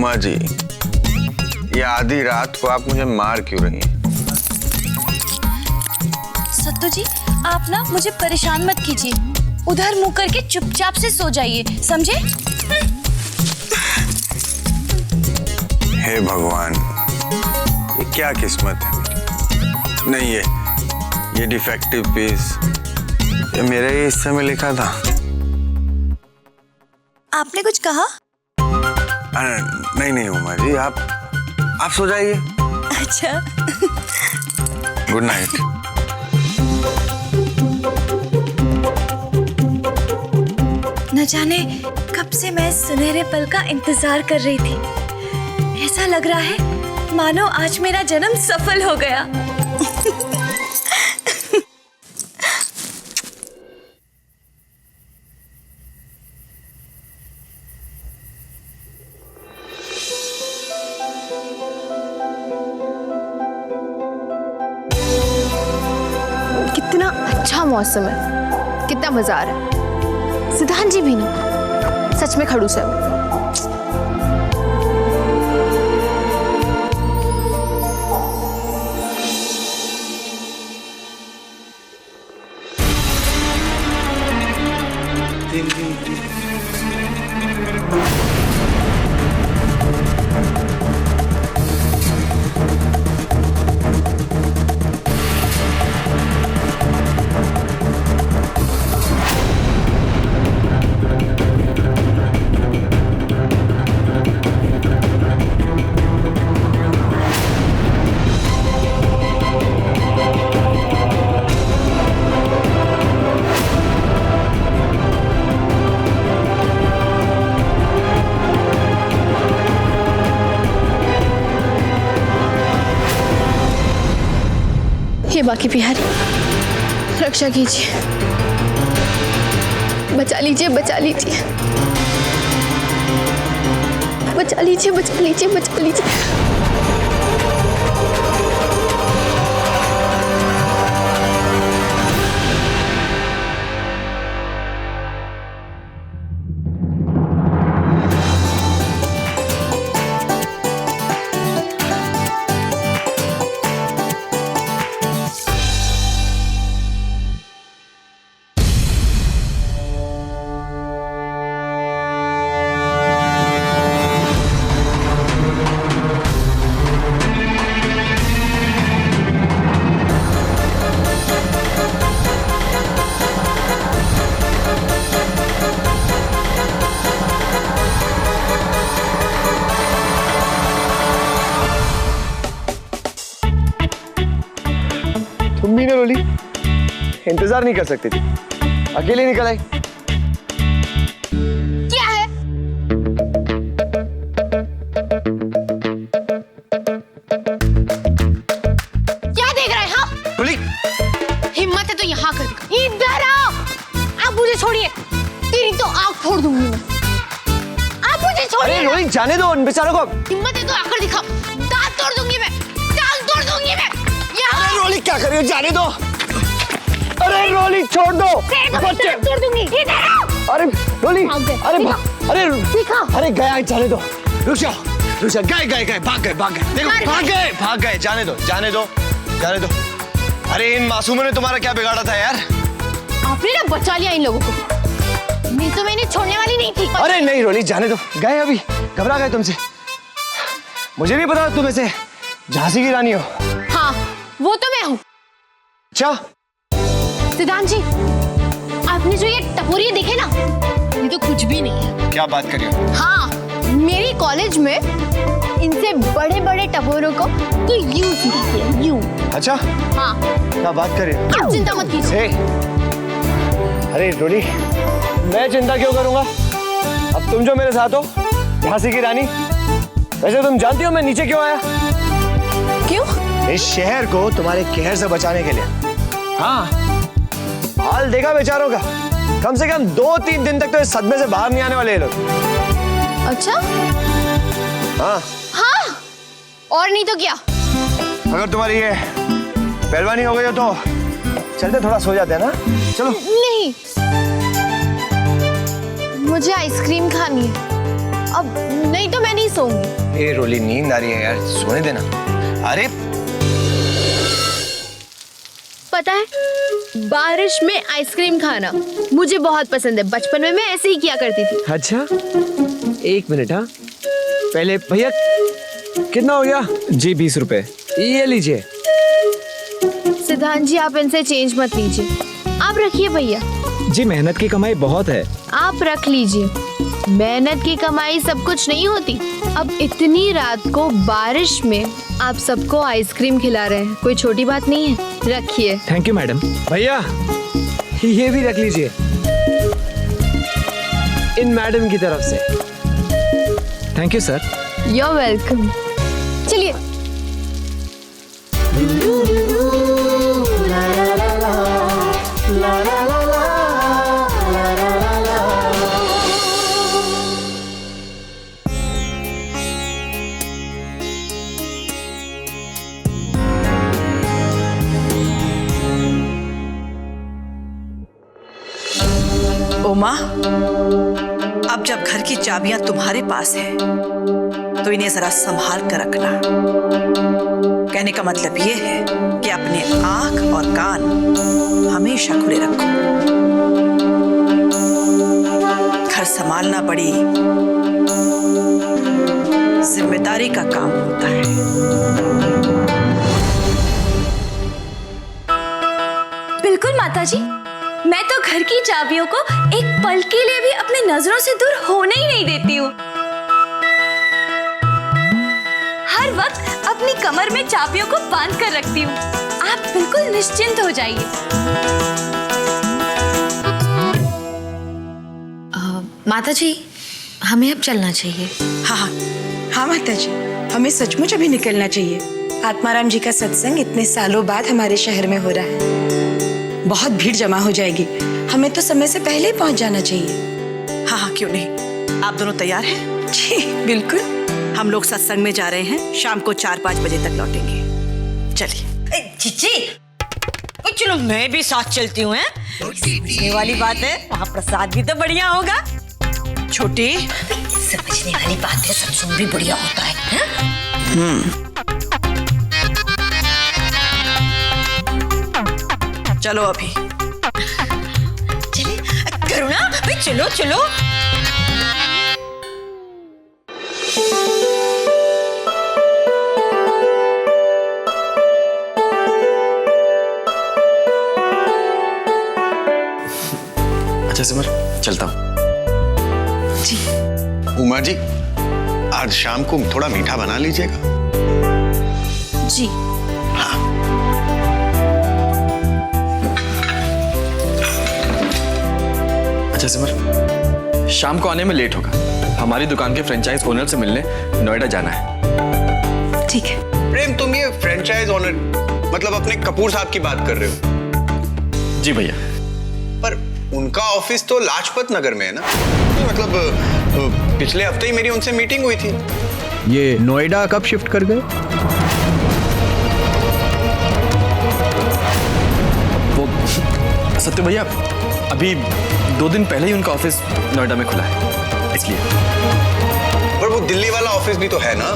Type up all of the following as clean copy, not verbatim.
उमा जी, ये आधी रात को आप मुझे मार क्यों रही हैं? सत्तू जी, आप ना मुझे परेशान मत कीजिए। उधर मुंह करके चुपचाप से सो जाइए, समझे? हे भगवान, ये क्या किस्मत है मेरी। नहीं, ये डिफेक्टिव पीस ये मेरे ही हिस्से में लिखा था। आपने कुछ कहा? नहीं उमा जी, आप सो जाइए। अच्छा। Good night. न जाने कब से मैं सुनहरे पल का इंतजार कर रही थी। ऐसा लग रहा है मानो आज मेरा जन्म सफल हो गया। कितना अच्छा मौसम है, कितना मजा आ रहा है। सिद्धांत जी भी ना सच में खड़ूस है वो। हे बाकी बिहारी, रक्षा कीजिए, बचा लीजिए, बचा लीजिए, बचा लीजिए, बचा लीजिए, बचा लीजिए। तुम भी ना रोली, इंतजार नहीं कर सकती थी, अकेले निकल आई। क्या है? क्या देख रहे हैं? हाँ, रोली, हिम्मत है तो यहाँ कर दिखा। इधर आओ, आप मुझे छोड़िए, तेरी तो आँख फोड़ दूंगी मैं। आप मुझे छोड़िए। अरे रोली, जाने दो उन बेचारों को। हिम्मत है तो आकर दिखाओ, दांत तोड़ दूंगी मैं, टांग तोड़ दूंगी मैं। अरे रोली, क्या कर रही हो? जाने दो। अरे रोली, छोड़ दो। बच्चे तोड़ दूंगी। इधर आओ। अरे रोली, अरे दिखा। अरे गया, जाने दो। रुक जाओ, गए, भाग गए। देखो, भाग गए। जाने दो। अरे इन मासूमों ने तुम्हारा क्या बिगाड़ा था यार? आपने ना बचा लिया इन लोगों को, नहीं तो मैं इन्हें छोड़ने वाली नहीं थी। अरे नहीं रोली, जाने दो। गए अभी, घबरा गए तुमसे। मुझे नहीं पता तुम ऐसे झांसी की रानी हो। हाँ, वो तो मैं हूँ। अच्छा सिद्धांत जी, आपने जो ये टपोरी देखे ना, ये तो कुछ भी नहीं है। क्या बात कर रही हो? हाँ, मेरी कॉलेज में इनसे बड़े टपोरों को तो यूं सिखाते हैं, यूं। अच्छा, हाँ, क्या बात कर रही हो? आप चिंता मत कीजिए। अरे रोली, मैं चिंता क्यों करूंगा? अब तुम जो मेरे साथ हो, झांसी की रानी। वैसे तुम जानती हो मैं नीचे क्यों आया? क्यों? इस शहर को तुम्हारे कहर से बचाने के लिए। हाँ, हाल देखा बेचारों का। कम से कम 2-3 दिन तक तो इस सदमे से बाहर नहीं आने वाले ये लोग। अच्छा? हाँ, और नहीं तो क्या? अगर तुम्हारी ये पहलवानी हो गई हो तो चलते थोड़ा सो जाते हैं ना? चलो। नहीं, मुझे आइसक्रीम खानी है अब नहीं तो मैं नहीं सोऊंगी। ए रोली, नींद आ रही है यार, सोने देना। अरे पता है, बारिश में आइसक्रीम खाना मुझे बहुत पसंद है। बचपन में मैं ऐसे ही किया करती थी। अच्छा, 1 मिनट। हाँ, पहले भैया कितना हो गया? जी 20 रुपए, ये लीजिए। सिद्धांत जी, आप इनसे चेंज मत लीजिए, आप रखिए भैया। जी मेहनत की कमाई बहुत है। आप रख लीजिए, मेहनत की कमाई सब कुछ नहीं होती। अब इतनी रात को बारिश में आप सबको आइसक्रीम खिला रहे हैं, कोई छोटी बात नहीं है। रखिए। Thank you madam. भैया ये भी रख लीजिए, इन मैडम की तरफ से। Thank you sir. You are welcome. चलिए। उमा, अब जब घर की चाबियां तुम्हारे पास है तो इन्हें जरा संभाल कर रखना। कहने का मतलब ये है कि अपने आंख और कान हमेशा खुले रखो। घर संभालना बड़ी जिम्मेदारी का काम होता है। बिल्कुल माताजी, मैं तो घर की चाबियों को एक पल के लिए भी अपनी नजरों से दूर होने ही नहीं देती हूँ। हर वक्त अपनी कमर में चाबियों को बांध कर रखती हूँ। आप बिल्कुल निश्चिंत हो जाइए। माताजी, हमें अब चलना चाहिए। हाँ हाँ माताजी, हमें सचमुच अभी निकलना चाहिए। आत्माराम जी का सत्संग इतने सालों बाद हमारे शहर में हो रहा है, बहुत भीड़ जमा हो जाएगी। हमें तो समय से पहले ही पहुंच जाना चाहिए। हाँ हाँ, क्यों नहीं। आप दोनों तैयार हैं? जी बिल्कुल। हम लोग सत्संग में जा रहे हैं, शाम को 4-5 बजे तक लौटेंगे। चलिए। जीजी, चलो मैं भी साथ चलती हूँ। समझने वाली बात है, वहाँ प्रसाद भी तो बढ़िया होगा। छोटी, समझने वाली बात है, सत्संग भी बढ़िया होता है। चलो अभी। चलिए करुणा, भाई चलो चलो। अच्छा सिमर, चलता हूँ। जी। उमा जी, आज शाम को थोड़ा मीठा बना लीजिएगा। जी। हाँ। अच्छा सिमर, शाम को आने में लेट होगा। हमारी दुकान के फ्रेंचाइज ओनर से मिलने नोएडा जाना है। ठीक है। प्रेम, तुम ये फ्रेंचाइज ओनर मतलब अपने कपूर साहब की बात कर रहे हो? जी भैया। पर उनका ऑफिस तो लाजपत नगर में है ना? मतलब पिछले हफ्ते ही मेरी उनसे मीटिंग हुई थी। ये नोएडा कब शिफ्ट कर गए? वो सत्य भैया, अभी 2 दिन पहले ही उनका ऑफिस नोएडा में खुला है, इसलिए। पर वो दिल्ली वाला ऑफिस भी तो है ना?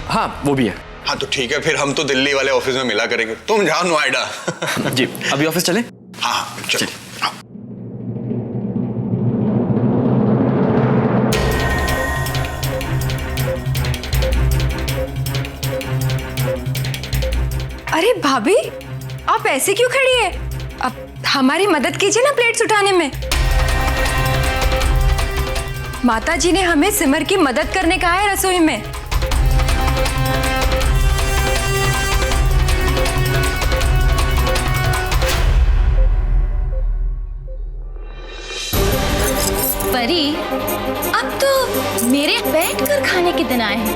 हाँ, वो भी है। हाँ तो ठीक है, फिर हम तो दिल्ली वाले ऑफिस में मिला करेंगे। तुम जाओ नोएडा। जी, अभी ऑफिस चलें? हाँ चलो। अरे भाभी, आप ऐसे क्यों खड़ी है? अब हमारी मदद कीजिए ना प्लेट्स उठाने में। माता जी ने हमें सिमर की मदद करने कहा है रसोई में। परी, अब तो मेरे बैठकर खाने के दिन आए हैं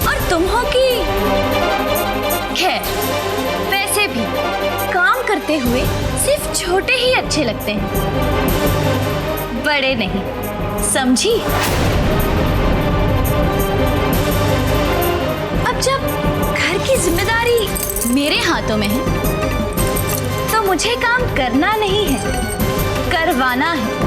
और तुम हो कि खैर, वैसे भी काम करते हुए सिर्फ छोटे ही अच्छे लगते हैं, बड़े नहीं, समझी? अब जब घर की जिम्मेदारी मेरे हाथों में है तो मुझे काम करना नहीं है, करवाना है।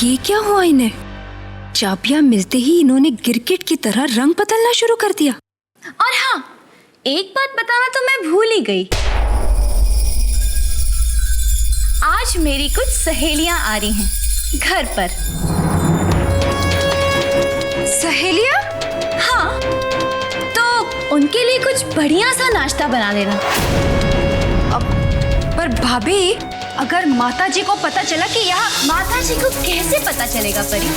ये क्या हुआ इन्हें? चाबियां मिलते ही इन्होंने गिरगिट की तरह रंग बदलना शुरू कर दिया। और हाँ, एक बात बताना तो मैं भूल ही गई। आज मेरी कुछ सहेलियां आ रही हैं घर पर। सहेलियां? हाँ, तो उनके लिए कुछ बढ़िया सा नाश्ता बना देना। पर भाभी, अगर माताजी को पता चला कि यहाँ... माताजी को कैसे पता चलेगा परी?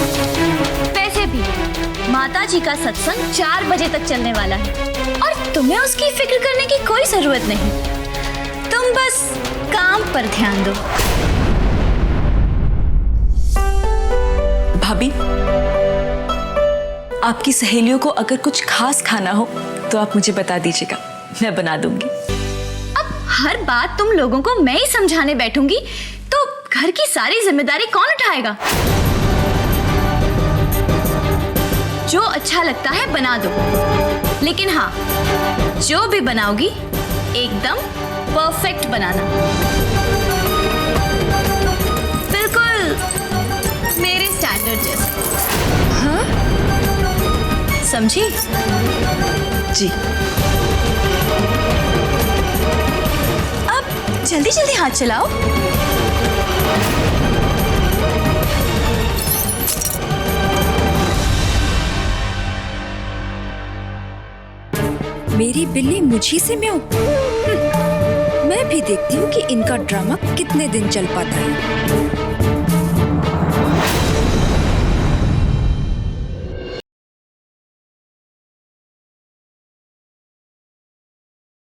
वैसे भी माताजी का सत्संग 4 बजे तक चलने वाला है और तुम्हें उसकी फिक्र करने की कोई जरूरत नहीं। तुम बस काम पर ध्यान दो। भाभी, आपकी सहेलियों को अगर कुछ खास खाना हो तो आप मुझे बता दीजिएगा, मैं बना दूंगी। हर बात तुम लोगों को मैं ही समझाने बैठूंगी तो घर की सारी जिम्मेदारी कौन उठाएगा? जो अच्छा लगता है बना दो, लेकिन हाँ, जो भी बनाओगी एकदम परफेक्ट बनाना। बिल्कुल मेरे स्टैंडर्ड जैसा। हाँ? समझी? जी। जल्दी जल्दी हाथ चलाओ। मेरी बिल्ली मुझी से म्याऊं। मैं भी देखती हूँ कि इनका ड्रामा कितने दिन चल पाता है।